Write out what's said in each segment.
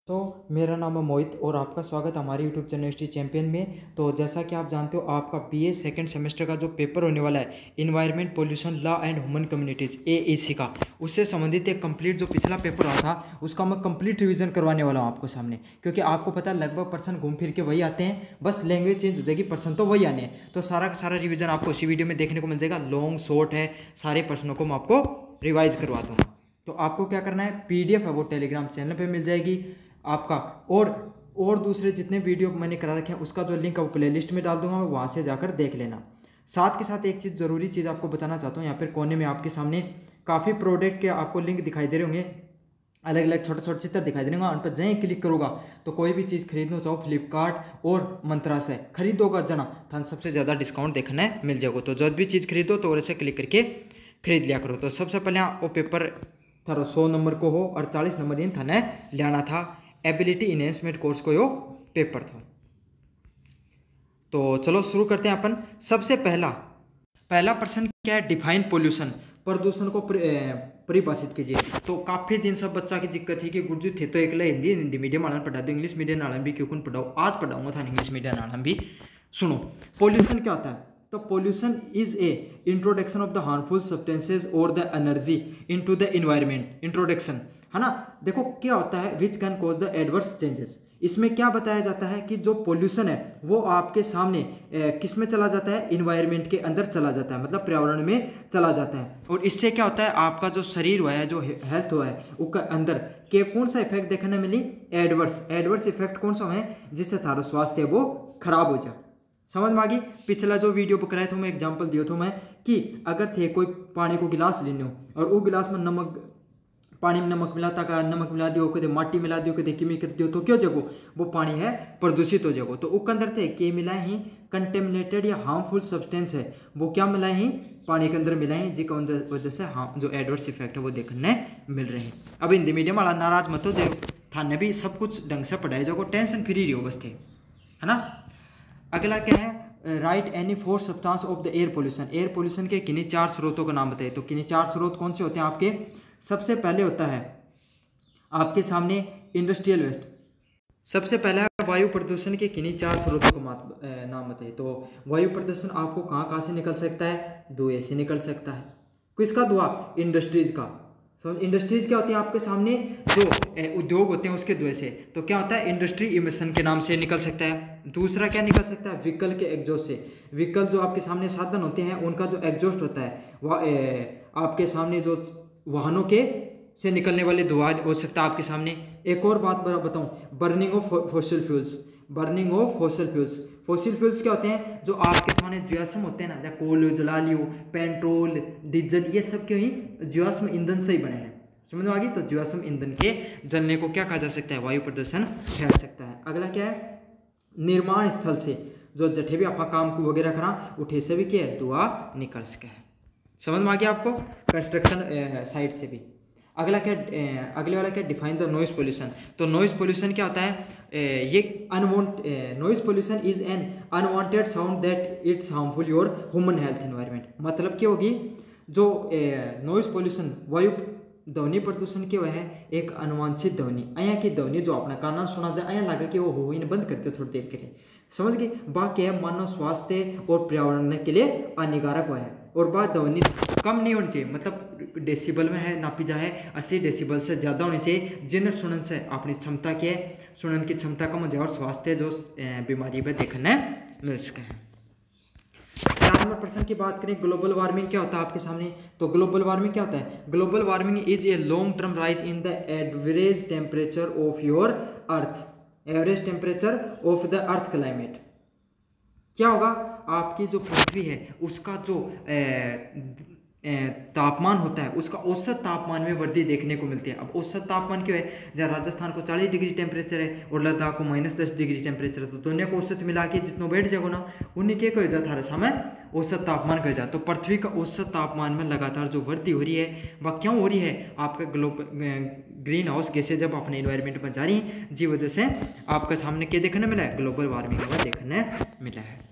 तो मेरा नाम है मोहित और आपका स्वागत हमारे यूट्यूब चैनल हिस्ट्री चैंपियन में। तो जैसा कि आप जानते हो, आपका बीए सेकंड सेमेस्टर का जो पेपर होने वाला है environment pollution law and human communities AAC का, उससे संबंधित एक कंप्लीट जो पिछला पेपर रहा था उसका मैं कंप्लीट रिवीजन करवाने वाला हूँ आपको सामने। क्योंकि आपको पता है लगभग पर्सन घूम फिर के वही आते हैं, बस लैंग्वेज चेंज हो जाएगी, पर्सन तो वही आने हैं। तो सारा का सारा रिविजन आपको इसी वीडियो में देखने को मिल जाएगा। लॉन्ग शॉर्ट है, सारे प्रश्नों को मैं आपको रिवाइज करवा दूँगा। तो आपको क्या करना है, पीडीएफ है वो टेलीग्राम चैनल पे मिल जाएगी आपका। और दूसरे जितने वीडियो मैंने करा रखे हैं उसका जो लिंक है वो प्लेलिस्ट में डाल दूंगा, मैं वहाँ से जाकर देख लेना। साथ के साथ एक चीज़ ज़रूरी चीज़ आपको बताना चाहता हूँ, यहाँ पर कोने में आपके सामने काफ़ी प्रोडक्ट के आपको लिंक दिखाई दे रहे होंगे, अलग अलग छोटे छोटे चित्र दिखाई दे रहे होंगे। उन पर जहीं क्लिक करूँगा तो कोई भी चीज़ खरीदना चाहो फ्लिपकार्ट और मंत्रा से खरीदोगा जना थान सबसे ज़्यादा डिस्काउंट देखने मिल जाएगा। तो जब भी चीज़ खरीदो तो ऐसे क्लिक करके खरीद लिया करो। तो सबसे पहले वो पेपर थारा 100 नंबर को हो और 40 नंबर इन थाने लेना था। एबिलिटी इनहेंसमेंट कोर्स को यो पेपर था। तो चलो शुरू करते हैं अपन। सबसे पहला प्रश्न क्या है, डिफाइन पोल्यूशन, प्रदूषण को परिभाषित कीजिए। तो काफ़ी दिन सब बच्चा की दिक्कत थी कि गुरुजी थे तो एकला हिंदी मीडियम वाला पढ़ा दो, इंग्लिश मीडियम वाला भी क्यों पढ़ाओ। आज पढ़ाऊंगा था इंग्लिश मीडियम वाला भी। सुनो, पोल्यूशन क्या होता है। तो pollution is a introduction of the harmful substances और the energy into the environment. Introduction है ना। देखो क्या होता है, which can cause the adverse changes. इसमें क्या बताया जाता है कि जो पोल्यूशन है वो आपके सामने किस में चला जाता है, इन्वायरमेंट के अंदर चला जाता है, मतलब पर्यावरण में चला जाता है। और इससे क्या होता है, आपका जो शरीर हुआ है, जो हेल्थ हुआ है, उसके अंदर के कौन सा इफेक्ट देखने मिली, एडवर्स इफेक्ट कौन सा है, जिससे थारा स्वास्थ्य है वो खराब हो जाए। समझ में आ गई। पिछला जो वीडियो कराया था मैं एग्जाम्पल दिया था मैं कि अगर थे कोई पानी को गिलास लेने हो और वो गिलास में पानी में नमक मिलाता का, नमक मिला दियो, कदे माटी मिला दियो, कदे केमिकल दियो, तो क्यों जगो वो पानी है प्रदूषित हो जाएगा। तो उसके अंदर थे के मिलाए ही कंटेमिनेटेड या हार्मफुल सब्सटेंस है वो क्या मिलाए ही पानी के अंदर मिलाए हैं, जिसकी वजह से जो एडवर्स इफेक्ट है वो देखने मिल रहे हैं। अब हिंदी मीडियम वाला नाराज मत हो जाओ, थाने भी सब कुछ ढंग से पढ़ाया जाओ, टेंशन फ्री रहो बस थे, है ना। अगला क्या है, right any four substance of the air pollution. Air pollution के किन्हीं 4 स्रोतों का नाम बताइए। तो किन्हीं 4 स्रोत कौन से होते हैं आपके। सबसे पहले होता है आपके सामने इंडस्ट्रियल वेस्ट। सबसे पहला है वायु प्रदूषण के किन्हीं 4 स्रोतों का नाम बताइए। तो वायु प्रदूषण आपको कहाँ से निकल सकता है, धुएं से निकल सकता है। किसका धुआं, इंडस्ट्रीज का। इंडस्ट्रीज क्या होती है आपके सामने, जो उद्योग होते हैं उसके धुएं से। तो क्या होता है, इंडस्ट्री इमिशन के नाम से निकल सकता है। दूसरा क्या निकल सकता है, व्हीकल के एग्जॉस्ट से। व्हीकल जो आपके सामने साधन होते हैं उनका जो एग्जॉस्ट होता है वह आपके सामने जो वाहनों के से निकलने वाले धुआं हो सकता है आपके सामने। एक और बात बताऊं, burning of fossil fuels. Burning of fossil fuels. Fossil fuels क्या होते हैं, जो आपके सामने जीवाश्म होते हैं ना, जैसे कोल जला लियो, पेट्रोल, डीजल, ये सब क्यों ही जीवाश्म ईंधन से ही बने हैं। समझ में आ गई। तो जीवाश्म ईंधन के जलने को क्या कहा जा सकता है, वायु प्रदूषण फैल सकता है। अगला क्या है, निर्माण स्थल से जो जठे भी आप काम को वगैरह करा उठे से भी क्या है, धुआं निकल सके है। समझ में आ गया आपको, कंस्ट्रक्शन साइट से भी। अगला क्या, अगले वाला क्या, डिफाइन द नॉइस पोल्यूशन। तो नॉइस पोल्यूशन क्या होता है, ये noise pollution is an unwanted sound that it's harmful your human health environment. मतलब क्या होगी, जो नॉइस पोल्यूशन वायु ध्वनि प्रदूषण के वह है एक अनवांछित ध्वनि, अया की ध्वनि जो अपना कान सुना जाए, अया लगा कि वो हो ही बंद करते हो थोड़ी देर के लिए। समझ गए। बाकी है मानव स्वास्थ्य और पर्यावरण के लिए हानिकारक हुआ है। और बात ध्वनि कम नहीं होनी चाहिए, मतलब डेसिबल में है नापी जाए 80 डेसिबल से ज़्यादा होनी चाहिए, जिन सुनन से अपनी क्षमता के सुनन की क्षमता कम हो जाए और स्वास्थ्य जो बीमारी में देखने मिल सके हैं। 4 नंबर प्रश्न की बात करें, ग्लोबल वार्मिंग क्या होता है आपके सामने। तो ग्लोबल वार्मिंग क्या होता है, global warming is a long term rise in the average temperature of your earth. Average temperature of the earth climate. क्या होगा, आपकी जो पृथ्वी है उसका जो तापमान होता है उसका औसत तापमान में वृद्धि देखने को मिलती है। अब औसत तापमान क्यों है, जहाँ राजस्थान को 40 डिग्री टेम्परेचर है और लद्दाख को -10 डिग्री टेम्परेचर है, तो दोनों को औसत मिला के जितना बैठ जाएगा ना उन्हीं के कह जाता है समय औसत तापमान कह जाता। तो पृथ्वी का औसत तापमान में लगातार जो वृद्धि हो रही है वह क्यों हो रही है, आपका ग्रीन हाउस गैसें जब अपने इन्वायरमेंट में जा रही हैं, जी वजह से आपके सामने क्या देखने मिला है, ग्लोबल वार्मिंग का देखने मिला है।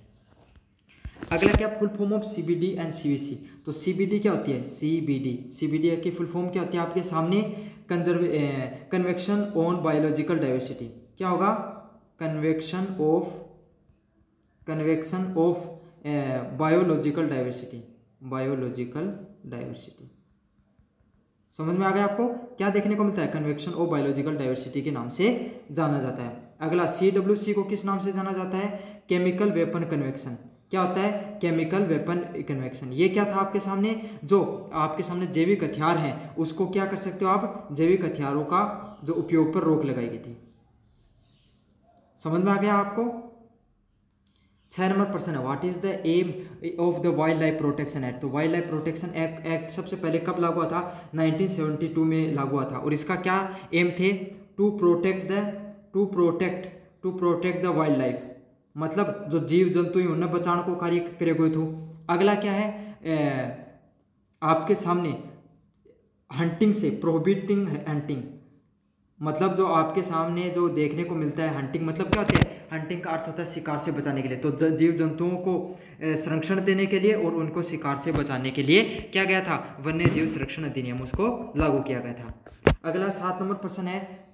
अगला क्या, full form of CBD and CVC. तो सीबीडी क्या होती है, सीबीडी की फुल फॉर्म क्या होती है आपके सामने, कन्वेक्शन ऑन बायोलॉजिकल डाइवर्सिटी। क्या होगा? Convection of biological diversity. Biological diversity समझ में आ गया आपको? क्या देखने को मिलता है? कन्वेक्शन ऑफ बायोलॉजिकल डाइवर्सिटी के नाम से जाना जाता है। अगला CWC को किस नाम से जाना जाता है? Chemical weapon convection. क्या होता है? Chemical weapon convection. ये क्या था आपके सामने? जो आपके सामने जैविक हथियार हैं उसको क्या कर सकते हो आप? जैविक हथियारों का जो उपयोग पर रोक लगाई गई थी। समझ में आ गया आपको? 6 नंबर प्रश्न है, what is the aim of the wildlife protection act. तो वाइल्ड लाइफ प्रोटेक्शन एक्ट सबसे पहले कब लागू हुआ था? 1972 में लागू हुआ था। और इसका क्या एम थे? To protect the wildlife, मतलब जो जीव जंतु हैं उन्हें बचाने को कार्य करे गए थे। अगला क्या है? आपके सामने हंटिंग से प्रोहिबिटिंग हंटिंग, मतलब जो आपके सामने जो देखने को मिलता है हंटिंग मतलब क्या होता है? हंटिंग का अर्थ होता है शिकार से बचाने के लिए। तो जीव जंतुओं को संरक्षण देने के लिए और उनको शिकार से बचाने के लिए क्या गया था? वन्य जीव संरक्षण अधिनियम उसको लागू किया गया था। अगला 7 नंबर प्रश्न है,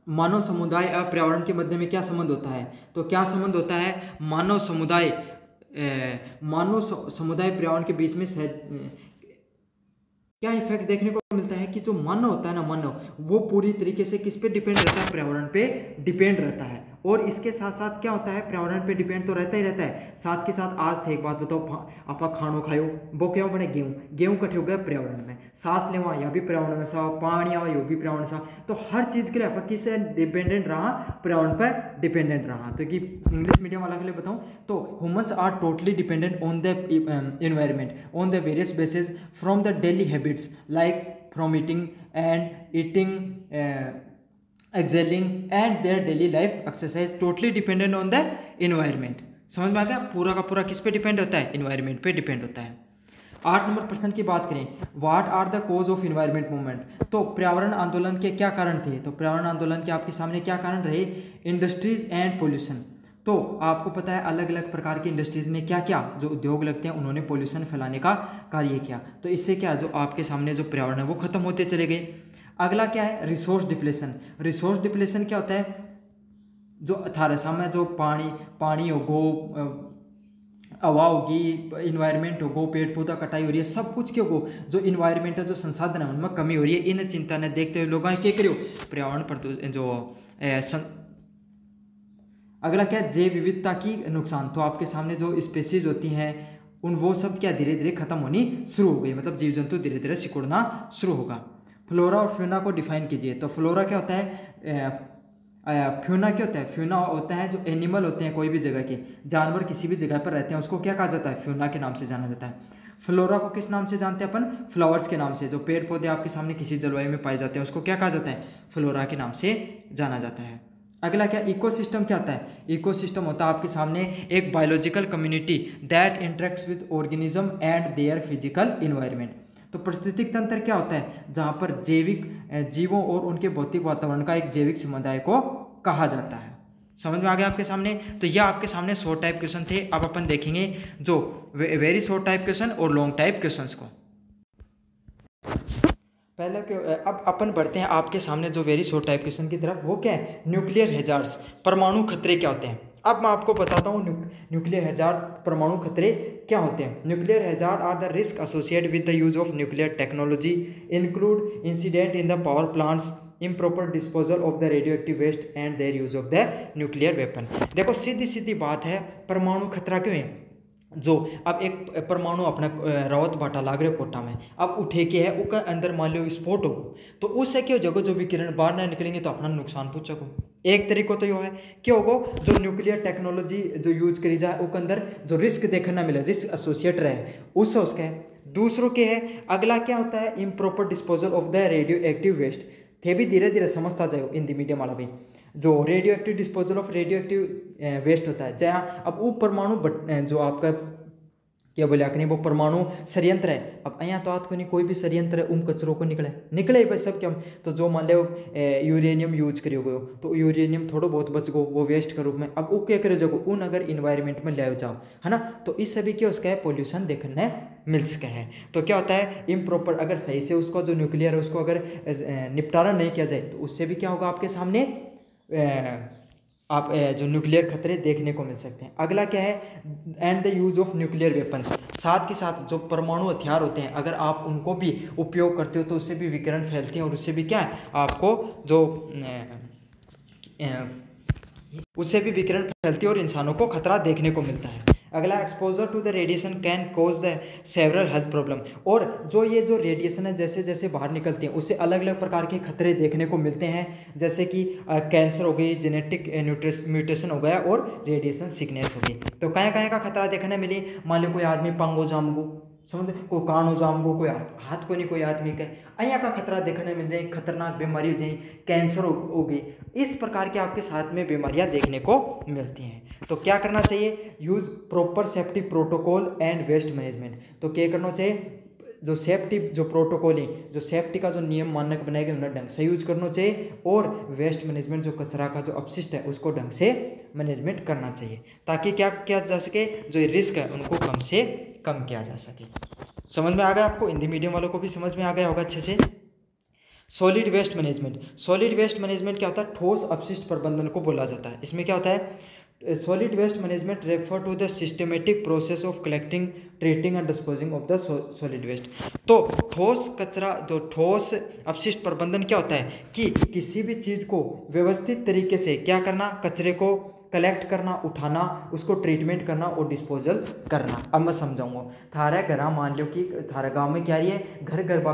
मानव समुदाय और पर्यावरण के मध्य में क्या संबंध होता है? तो क्या संबंध होता है? मानव समुदाय पर्यावरण के बीच में क्या इफेक्ट देखने को मिलता है कि जो मानव होता है ना, मानव वो पूरी तरीके से किस पे डिपेंड रहता है? पर्यावरण पे डिपेंड रहता है। और इसके साथ साथ क्या होता है? पर्यावरण पे डिपेंड तो रहता ही रहता है, साथ के साथ आज थे एक बात बताओ, आप खानो खाओ वो क्या बने? गेहूं कटे हो गए पर्यावरण में, सांस लेवा या भी पर्यावरण में सा, पानी आवा यो भी पर्यावरण सा। तो हर चीज के लिए आप किससे डिपेंडेंट रहा? पर्यावरण पर डिपेंडेंट रहा। तो कि इंग्लिश मीडियम वाला के लिए बताऊं तो humans are totally dependent on the environment on the various basis from the daily habits like from eating and excelling and their daily life exercise totally dependent on the environment। समझ में आ गया? पूरा का पूरा किस पे डिपेंड होता है? एनवायरमेंट पे डिपेंड होता है। 8 नंबर प्रश्न की बात करें, what are the cause of environment movement. तो पर्यावरण आंदोलन के क्या कारण थे? तो पर्यावरण आंदोलन के आपके सामने क्या कारण रहे? Industries and pollution. तो आपको पता है अलग अलग प्रकार की इंडस्ट्रीज ने क्या क्या जो उद्योग लगते हैं उन्होंने पोल्यूशन फैलाने का कार्य किया। तो इससे क्या जो आपके सामने जो पर्यावरण है वो खत्म होते चले गए। अगला क्या है? Resource depletion. रिसोर्स डिप्लेशन क्या होता है? जो थारसा में जो पानी होगो, हवा होगी, इन्वायरमेंट होगो, पेड़ पौधा कटाई हो रही है, सब कुछ क्यों हो? जो इन्वायरमेंट है जो संसाधन है उनमें कमी हो रही है। इन चिंता ने देखते हुए लोगों ने क्या करो? पर्यावरण प्रदूषण जो अगला क्या है? जैव विविधता की नुकसान। तो आपके सामने जो स्पेसीज होती हैं उन वो सब क्या धीरे धीरे खत्म होनी शुरू हो गई, मतलब जीव जंतु धीरे धीरे सिकुड़ना शुरू होगा। फ्लोरा और फ्यूना को डिफाइन कीजिए। तो फ्लोरा क्या होता है? फ्यूना क्या होता है? फ्यूना होता है जो एनिमल होते हैं कोई भी जगह के, जानवर किसी भी जगह पर रहते हैं उसको क्या कहा जाता है? फ्यूना के नाम से जाना जाता है। फ्लोरा को किस नाम से जानते हैं अपन? फ्लावर्स के नाम से। जो पेड़ पौधे आपके सामने किसी जलवायु में पाए जाते हैं उसको क्या कहा जाता है? फ्लोरा के नाम से जाना जाता है। अगला क्या? इकोसिस्टम क्या होता है? इकोसिस्टम होता है आपके सामने एक biological community that interacts with organism and their physical environment. तो पारिस्थितिक तंत्र क्या होता है? जहाँ पर जैविक जीवों और उनके भौतिक वातावरण का एक जैविक समुदाय को कहा जाता है। समझ में आ गया आपके सामने? तो यह आपके सामने शॉर्ट टाइप क्वेश्चन थे। अब अपन देखेंगे जो वेरी शॉर्ट टाइप क्वेश्चन और लॉन्ग टाइप क्वेश्चंस को। पहले अब अपन बढ़ते हैं आपके सामने जो वेरी शॉर्ट टाइप क्वेश्चन की तरफ। वो क्या है? न्यूक्लियर हैजार्ड्स, परमाणु खतरे क्या होते हैं। अब मैं आपको बताता हूँ न्यूक्लियर हैजार्ड, परमाणु खतरे क्या होते हैं। Nuclear hazard are the risk associated with the use of nuclear technology include incident in the power plants, improper disposal of the radioactive waste and their use of the nuclear weapon। देखो सीधी सीधी बात है, परमाणु खतरा क्यों है? जो अब एक परमाणु अपना रावत बाटा लाग रहे कोटा में, अब उठे के है उसका अंदर मान लो विस्फोट हो तो उससे क्या हो जाएगा? जो विकिरण बाहर ना निकलेंगे तो अपना नुकसान पहुंचेगा। एक तरीका तो यो है क्या होगा? जो न्यूक्लियर टेक्नोलॉजी जो यूज करी जाए उसके अंदर जो रिस्क देखना मिले, रिस्क एसोसिएट रहे उससे उसका है। दूसरों के है अगला क्या होता है? Improper disposal of the radioactive waste. थे भी धीरे धीरे समझता जाए हिंदी मीडियम वाला भी। जो radioactive disposal of radioactive waste होता है जहाँ अब वो परमाणु जो आपका क्या बोले नहीं वो परमाणु षडयंत्र है। अब અહીંયા तो आज को नहीं कोई भी षडयंत्र है कचरों को निकले भाई सब क्या। तो जो मान लो यूरेनियम यूज करियो गयो तो यूरेनियम थोड़ा बहुत बच गो वो वेस्ट के रूप में, अब वो क्या करे जगो उन अगर इन्वायरमेंट में ले जाओ है ना, तो इस सभी क्या उसका है पोल्यूशन देखने मिल सके है। तो क्या होता है इम्प्रॉपर अगर सही से उसको जो न्यूक्लियर है उसको अगर निपटारा नहीं किया जाए तो उससे भी क्या होगा आपके सामने आप जो न्यूक्लियर खतरे देखने को मिल सकते हैं। अगला क्या है and the use of nuclear weapons, साथ के साथ जो परमाणु हथियार होते हैं अगर आप उनको भी उपयोग करते हो तो उससे भी विकिरण फैलती है और उससे भी क्या है आपको जो उससे भी विकिरण फैलती है और इंसानों को खतरा देखने को मिलता है। अगला exposure to the radiation can cause the several health problem, और जो ये जो रेडिएशन है जैसे जैसे बाहर निकलती है उससे अलग अलग प्रकार के खतरे देखने को मिलते हैं, जैसे कि कैंसर हो गई, जेनेटिक म्यूटेशन हो गया और रेडिएशन सिकनेस हो गई। तो कहीं का खतरा देखने मिली, मान लो कोई आदमी पंगो जामगो समझ, कोई कान हो जामगो, कोई हाथ को नहीं कोई आदमी का अया का खतरा देखने मिल जाए, खतरनाक बीमारी हो जाए, कैंसर हो गई, इस प्रकार के आपके साथ में बीमारियां देखने को मिलती हैं। तो क्या करना चाहिए, use proper safety protocol and waste management. तो क्या करना चाहिए, जो सेफ्टी जो प्रोटोकॉल है, जो सेफ्टी का जो नियम मानक बनाए गए उन्हें ढंग से यूज करना चाहिए, और वेस्ट मैनेजमेंट जो कचरा का जो अपशिष्ट है उसको ढंग से मैनेजमेंट करना चाहिए, ताकि क्या किया जा सके, जो रिस्क है उनको कम से कम किया जा सके। समझ में आ गया आपको, हिंदी मीडियम वालों को भी समझ में आ गया होगा अच्छे से। Solid waste management, solid waste management क्या होता है, ठोस अपशिष्ट प्रबंधन को बोला जाता है। इसमें क्या होता है, solid waste management refer to the systematic process of collecting, treating and disposing of the solid waste. तो ठोस कचरा जो ठोस अपशिष्ट प्रबंधन क्या होता है कि किसी भी चीज़ को व्यवस्थित तरीके से क्या करना, कचरे को कलेक्ट करना, उठाना, उसको ट्रीटमेंट करना और डिस्पोजल करना। अब मैं समझाऊंगा, थारा घर मान लो कि थारा गांव में क्या है, घर घर बा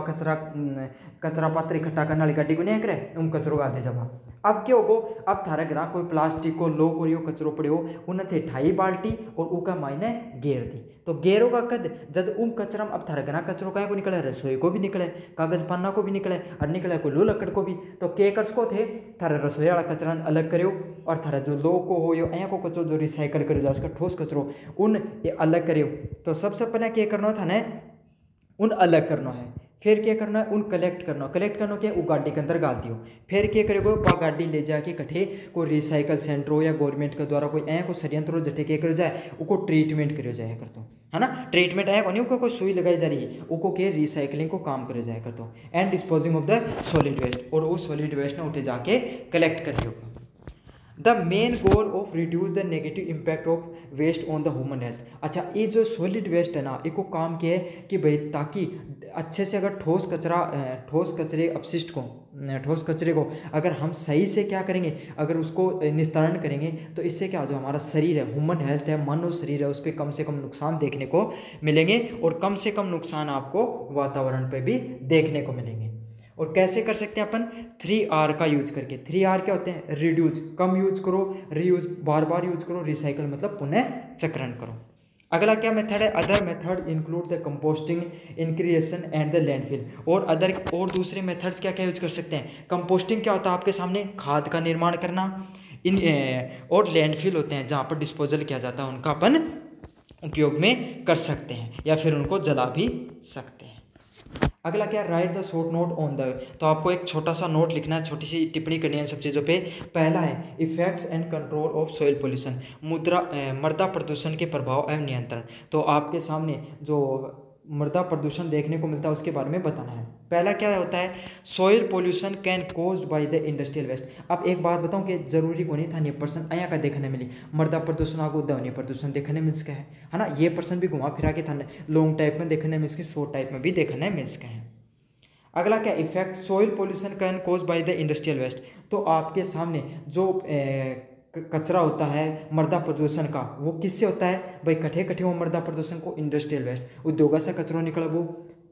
कचरा पात्र इकट्ठा करने वाली गाड़ी को नहीं करे, उन कचरों का आते जब अब क्या होगो, अब थारा घर कोई प्लास्टिक को लो करियो कचरो पड़े हो उन्हें ठाई बाल्टी और उका मायने घेर दी। तो घेरो का कद जब कचरा अब थारा घर कचरो का को निकले, रसोई को भी निकले, कागज पन्ना को भी निकले और निकले कोई लो लकड़ को भी। तो के कर्स को थे थारा रसोई वाला कचरा अलग करो और थारा जो लो को हो या को कचरो जो रिसाइकल करो जा उसका ठोस कचरो उन ये अलग करो। तो सबसे पहले क्या करना था ना, उन अलग करना है, फिर क्या करना है, उन कलेक्ट करना क्या वो गाड़ी के अंदर डाल दियो, फिर क्या करेगो वह गाड़ी ले जाके कठे को रिसाइकल सेंटर हो या गवर्नमेंट के द्वारा कोई ऐ को षडयंत्र हो जटे क्या करो जाए उसको ट्रीटमेंट करो जाया करता है ना, ट्रीटमेंट आया को नहीं उसको कोई सुई लगाई जा रही है उसको के रिसाइकलिंग को काम करे जाया करता हूँ, and disposing of the solid waste, और वो सॉलिड वेस्ट ने उठे जाके कलेक्ट कर दियो। The main goal of reduce the negative impact of waste on the human health. अच्छा ये जो सॉलिड वेस्ट है ना इसको काम किया है कि भाई ताकि अच्छे से अगर ठोस कचरे अपशिष्ट को ठोस कचरे को अगर हम सही से क्या करेंगे, अगर उसको निस्तारण करेंगे तो इससे क्या जो हमारा शरीर है, ह्यूमन हेल्थ है, मन और शरीर है, उस पर कम से कम नुकसान देखने को मिलेंगे और कम से कम नुकसान आपको वातावरण पर भी देखने को मिलेंगे। और कैसे कर सकते हैं अपन, 3R का यूज करके। 3R क्या होते हैं, रिड्यूस कम यूज करो, रीयूज बार बार यूज करो, रिसाइकल मतलब पुनः चक्रण करो। अगला क्या मेथड है, other method include the composting, incineration and the landfill. और दूसरे मेथड्स क्या क्या यूज कर सकते हैं, कंपोस्टिंग क्या होता है आपके सामने, खाद का निर्माण करना, और लैंडफिल होते हैं जहाँ पर डिस्पोजल किया जाता है, उनका अपन उपयोग में कर सकते हैं या फिर उनको जला भी सकते हैं। अगला क्या, right the short note on the, तो आपको एक छोटा सा नोट लिखना है, छोटी सी टिप्पणी करनी है सब चीज़ों पे। पहला है effects and control of soil pollution, मृदा प्रदूषण के प्रभाव एवं नियंत्रण। तो आपके सामने जो मृदा प्रदूषण देखने को मिलता है उसके बारे में बताना है। पहला क्या होता है, soil pollution can caused by the industrial waste. अब एक बात बताऊं कि जरूरी को नहीं था 9% अया का देखने मिली, मृदा प्रदूषण आपको ध्वनि प्रदूषण देखने मिल सका है ना, ये पर्सन भी घुमा फिरा के था लॉन्ग टाइप में देखने मिल सके, शॉर्ट टाइप में भी देखने मिल सका है। अगला क्या, effect soil pollution can cause by the industrial waste. तो आपके सामने जो कचरा होता है मृदा प्रदूषण का वो किससे होता है भाई, कठे वो मृदा प्रदूषण को इंडस्ट्रियल वेस्ट, उद्योगों से कचरा निकला, वो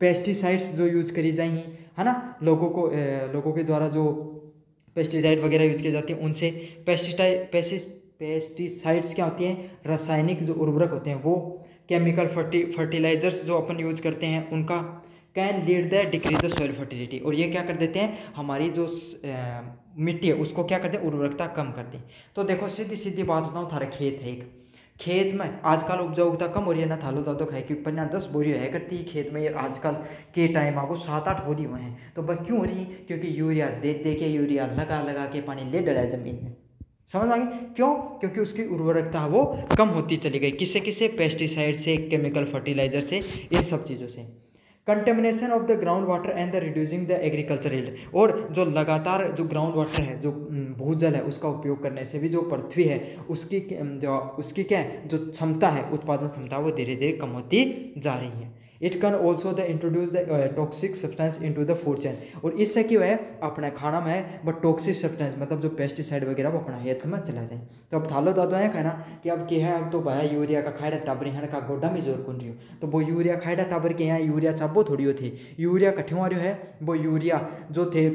पेस्टिसाइड्स जो यूज करी जाएंगी है ना, लोगों के द्वारा जो पेस्टिसाइड वगैरह यूज की जाती हैं उनसे। पेस्टिसाइड्स क्या होती हैं, रासायनिक जो उर्वरक होते हैं, वो केमिकल फर्टिलाइजर्स जो अपन यूज करते हैं उनका, can lead the decrease the soil fertility, और ये क्या कर देते हैं हमारी जो मिट्टी है उसको क्या करते हैं, उर्वरकता कम करते हैं। तो देखो सीधी सीधी बात बताऊँ, थारा खेत है एक, खेत में आजकल उपजाऊता कम हो रही है ना, थालो दादो खाए कि पन्ना 10 बोरी है करती है खेत में, ये आजकल के टाइम आपको 7-8 बोरी हुए हैं। तो वह क्यों हो रही? क्योंकि यूरिया दे दे के, यूरिया लगा लगा के पानी ले डाला है ज़मीन में। समझ आ गई क्यों? क्योंकि उसकी उर्वरकता वो कम होती चली गई। किससे किससे? पेस्टिसाइड से, केमिकल फर्टिलाइजर से, इन सब चीज़ों से। Contamination of the ground water and the reducing the agriculture yield, और जो लगातार जो ग्राउंड वाटर है, जो भूजल है, उसका उपयोग करने से भी जो पृथ्वी है उसकी जो उसकी क्या है, जो क्षमता है, उत्पादन क्षमता, वो धीरे धीरे कम होती जा रही है। It can also the introduce the toxic substance into the food chain, और इससे क्यों है अपने खाना में है बट टॉक्सिक सब्सटेंस मतलब जो पेस्टिसाइड वगैरह वो अपना हेल्थ में चला जाए। तो अब थालो दादो है कहना कि अब क्या है, अब तो भाया यूरिया का खाएडा टाबरी हण का गोडा में जोर कुन रही हो, तो वो यूरिया खाएडा टाबर के यहाँ यूरिया चाबो थोड़ी हो थी, यूरिया कठिन आ रही है, वो यूरिया जो थे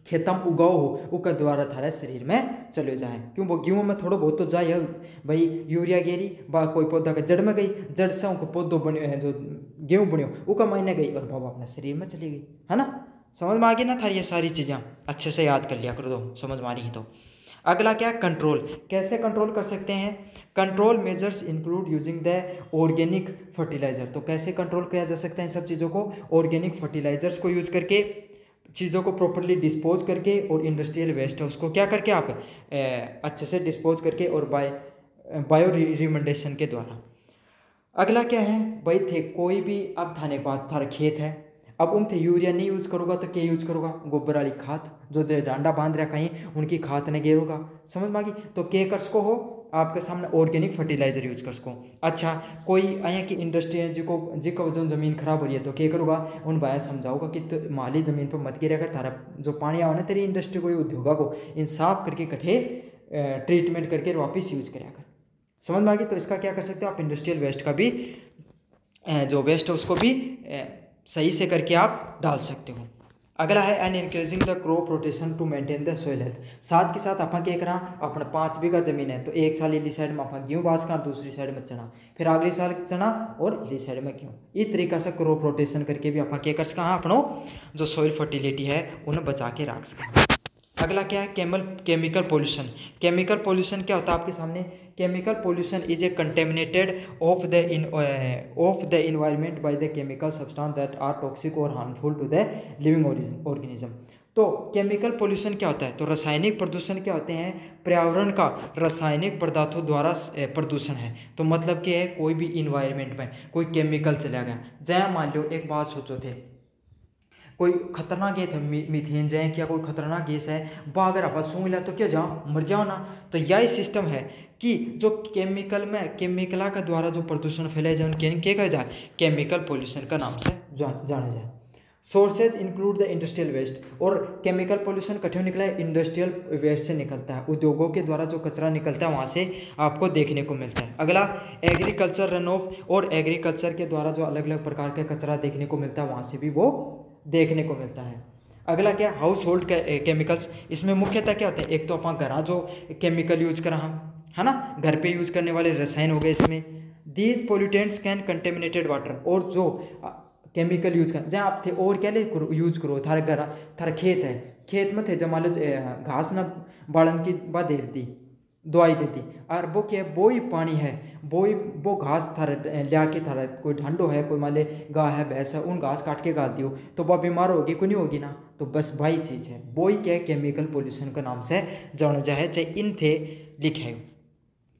खेतम उगाओ हो उसका द्वारा थारे शरीर में चले जाए। क्यों? वो गेहूँ में थोड़ा बहुत तो जाए भाई, यूरिया गेरी बा कोई पौधा का जड़ में गई, जड़ से उनको पौधो बने जो गेहूँ बने उसका मायने गई और बाबा अपने शरीर में चली गई, है ना। समझ में आ गई ना थारी ये सारी चीज़ें? अच्छे से याद कर लिया कर दो, समझ में आ रही है तो। अगला क्या? कंट्रोल। कैसे कंट्रोल कर सकते हैं? Control measures include using the organic fertiliser. तो कैसे कंट्रोल किया जा सकता है इन सब चीज़ों को? ऑर्गेनिक फर्टिलाइजर्स को यूज करके, चीज़ों को प्रॉपरली डिस्पोज करके, और इंडस्ट्रियल वेस्ट है उसको क्या करके आप अच्छे से डिस्पोज करके, और बायो रिकमेंडेशन के द्वारा। अगला क्या है भाई? थे कोई भी अब थाने के बाद थारा खेत है, अब उन थे यूरिया नहीं यूज करूँगा तो क्या यूज करूँगा? गोबर वाली खाद, जो डांडा बांध रखा है उनकी खाद ने गेरूँगा। समझ में आ गई? तो के कर सको हो आपके सामने ऑर्गेनिक फर्टिलाइजर यूज कर सको। अच्छा, कोई यहाँ की इंडस्ट्री है जिको जो जमीन खराब हो रही है तो क्या करूँगा? उन भाया समझाऊंगा कि तो माली जमीन पर मत गिरा कर, तारा जो पानी आओ ना तेरी इंडस्ट्री को, उद्योगा को, इन साफ करके कठे ट्रीटमेंट करके वापिस यूज करा कर। समझ में आ गई? तो इसका क्या कर सकते हो आप? इंडस्ट्रियल वेस्ट का भी जो वेस्ट है उसको भी सही से करके आप डाल सकते हो। अगला है and increasing the crop rotation to maintain the soil health. साथ के साथ आप क्या करा, अपना 5 बीघा जमीन है तो एक साल इली साइड में आप गेहूँ बास कर, दूसरी साइड में चना, फिर अगली साल चना और इली साइड में गेहूँ। इस तरीका से क्रॉप रोटेशन करके भी आप क्या कर सका अपनो जो सोइल फर्टिलिटी है उन्हें बचा के रख सका। अगला क्या है? Chemical pollution. केमिकल पोल्यूशन क्या होता है आपके सामने? Chemical pollution is a contaminated of the environment by the chemical substance that are toxic और harmful to the living organism. तो केमिकल पोल्यूशन क्या होता है? तो रासायनिक प्रदूषण क्या होते हैं? पर्यावरण का रासायनिक पदार्थों द्वारा प्रदूषण है। तो मतलब क्या है? कोई भी इन्वायरमेंट में कोई केमिकल चला गया, जहाँ मान लो एक बात सोचो थे, कोई खतरनाक गैस है, मीथेन जाए क्या कोई खतरनाक गैस है, वह अगर आप सूंघ लिया तो क्या जाओ मर जाओ ना। तो यही सिस्टम है कि जो केमिकला के द्वारा जो प्रदूषण फैलाए जाए उनके क्या कहा जाए? केमिकल पोल्यूशन का नाम से जाना जाए। Sources include the industrial waste, और केमिकल पोल्यूशन कठिन निकला है इंडस्ट्रियल वेस्ट से निकलता है, उद्योगों के द्वारा जो कचरा निकलता है वहाँ से आपको देखने को मिलता है। अगला एग्रीकल्चर रन ऑफ, और एग्रीकल्चर के द्वारा जो अलग अलग प्रकार का कचरा देखने को मिलता है वहाँ से भी वो देखने को मिलता है। अगला क्या? House hold chemicals. इसमें मुख्यतः क्या होते हैं? एक तो अपन घर जो केमिकल यूज करा है ना, घर पे यूज करने वाले रसायन हो गए इसमें। These pollutants can contaminated water, और जो केमिकल यूज कर जहाँ आप थे और क्या ले यूज करो, थारे घर थारा खेत है, खेत में थे जमा लो घास न बाड़न की बा दे दी दवाई देती, और वो क्या है? वो ही पानी है, वो घास थारा लिया के थारा कोई ढंडो है, कोई मान ले गाय है भैंस है, उन घास काट के गाल दियो तो वह बीमार होगी को नहीं होगी ना। तो बस भाई चीज़ है, वो ही क्या है? केमिकल पोल्यूशन के नाम से जानो जाए, चाहे इन थे लिखे हो।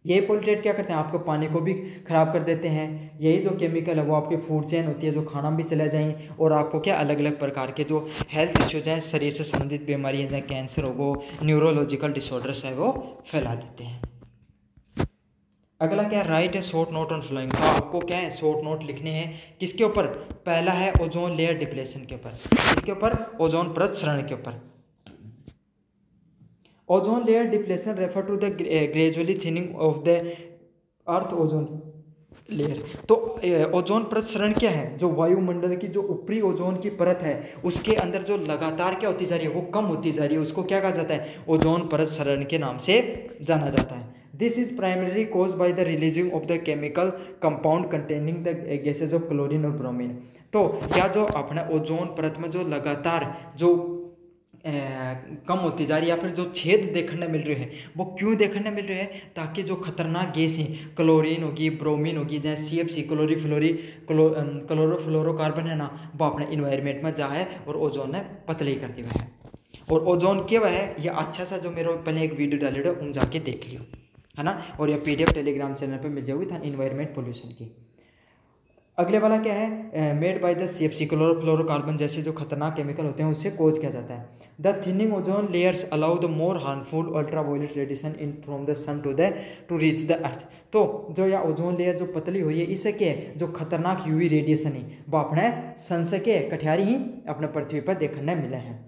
ये पोल्यूटेट क्या करते हैं? आपको पानी को भी खराब कर देते हैं। यही जो केमिकल है वो आपके फूड चेन होती है, जो खाना भी चले जाएँ, और आपको क्या अलग अलग प्रकार के जो हेल्थ इश्यूज हैं, शरीर से संबंधित बीमारियाँ जैसे कैंसर हो गो, न्यूरोलॉजिकल डिसऑर्डर्स है वो फैला देते हैं। अगला क्या? राइट है शॉर्ट नोट ऑन फ्लोइंग। तो आपको क्या है? शॉर्ट नोट लिखने हैं किसके ऊपर? पहला है ओजोन लेयर डिप्लेशन के ऊपर। किसके ऊपर? ओजोन परत क्षरण के ऊपर। Ozone layer depletion refer to the gradually thinning of the earth ozone layer. तो ओजोन परत क्षरण क्या है? जो वायुमंडल की जो ऊपरी ओजोन की परत है उसके अंदर जो लगातार क्या होती जा रही है? वो कम होती जा रही है, उसको क्या कहा जाता है? ओजोन परत क्षरण के नाम से जाना जाता है। This is primary cause by the releasing of the chemical compound containing the gases of chlorine और ब्रोमीन। तो या जो अपना ओजोन परत में जो लगातार जो कम होती जा रही है, या फिर जो छेद देखने मिल रहे हैं वो क्यों देखने मिल रहे हैं, ताकि जो खतरनाक गैस हैं क्लोरीन होगी, ब्रोमीन होगी, जैसे CFC क्लोरोफ्लोरोकार्बन है ना, वो अपने इन्वायरमेंट में जा है और ओजोन ने पतली कर दी है। और ओजोन क्या है, ये अच्छा सा जो मेरे पहले एक वीडियो डाले थे उन जाके देख लियो, है ना। और ये PDF टेलीग्राम चैनल पर मिल जाएगी था इन्वायरमेंट पोल्यूशन की। अगले वाला क्या है, made by the CFC chlorofluorocarbon जैसे जो खतरनाक केमिकल होते हैं उससे कोज किया जाता है। The thinning ozone layers allow the more harmful ultraviolet radiation in from the sun to reach the earth. तो जो यह ओजोन लेयर जो पतली हो रही है, इससे क्या जो खतरनाक UV रेडिएशन है वो अपने सन से के कठियारी ही अपने पृथ्वी पर देखने मिले हैं।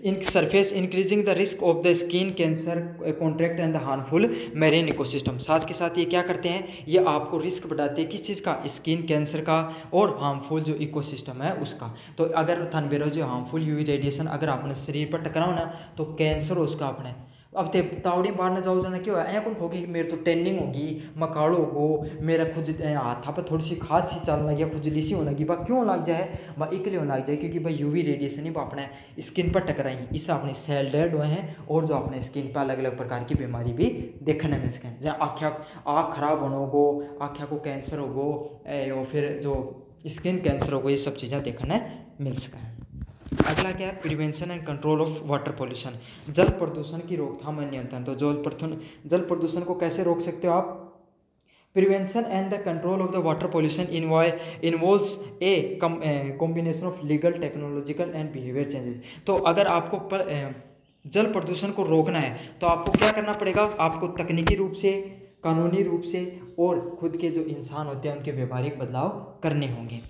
In surface increasing the risk of the skin cancer contract and the harmful marine ecosystem. साथ के साथ ये क्या करते हैं, ये आपको रिस्क बढ़ाते हैं किस चीज़ का, स्किन कैंसर का और हार्मफुल जो इकोसिस्टम है उसका। तो अगर थन बेरो जो हार्मफुल UV रेडिएशन अगर अपने शरीर पर टकराओ ना तो कैंसर हो उसका अपने। अब ते तावड़ी बाहर न जाओ जाना क्यों है, कौन होगी मेरे तो टेनिंग होगी, मकाड़ो हो, मेरा खुद हाथा पर थोड़ी सी खाद सी चलने लगी, खुजली सी होने लगी, बा क्यों लग जाए, वह इसलिए होने लग जाए क्योंकि भाई UV रेडिएशन ही अपने स्किन पर टकराई, इससे अपने सेल डेड हुए हैं और जो अपने स्किन पर अलग अलग प्रकार की बीमारी भी देखने मिल सकें, जैसे आँख खराब होने हो, आँखों को कैंसर हो, या फिर जो स्किन कैंसर हो, ये सब चीज़ें देखने मिल सकें। अगला क्या है, prevention and control of water pollution, जल प्रदूषण की रोकथाम और नियंत्रण। तो जल प्रदूषण को कैसे रोक सकते हो आप, prevention and the control of the water pollution involves a combination of legal, technological and behaviour changes. तो अगर आपको जल प्रदूषण को रोकना है तो आपको क्या करना पड़ेगा, आपको तकनीकी रूप से, कानूनी रूप से और खुद के जो इंसान होते हैं उनके व्यवहारिक बदलाव करने होंगे।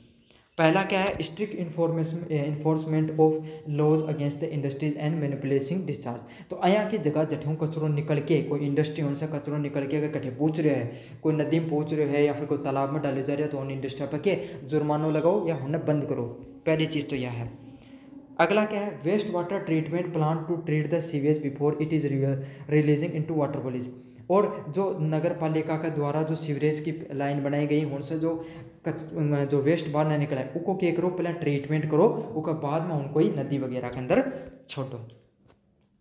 पहला क्या है, strict enforcement of laws against the industries and manipulating discharge. तो अयहाँ की जगह जठों कचरों निकल के, कोई इंडस्ट्री उनसे कचरों निकल के अगर कठे पूछ रहे हैं, कोई नदी में पूछ रहे हैं या फिर कोई तालाब में डाले जा रहे हैं, तो उन इंडस्ट्री पर के जुर्माना लगाओ या उन्हें बंद करो। पहली चीज़ तो यह है। अगला क्या है, waste water treatment plant to treat the sewage before it is releasing into water bodies. और जो नगर पालिका के द्वारा जो सीवरेज की लाइन बनाई गई उनसे जो वेस्ट बाहर ना निकला है उसको क्या करो, पहले ट्रीटमेंट करो, उसके बाद में उनको ही नदी वगैरह के अंदर छोड़ो।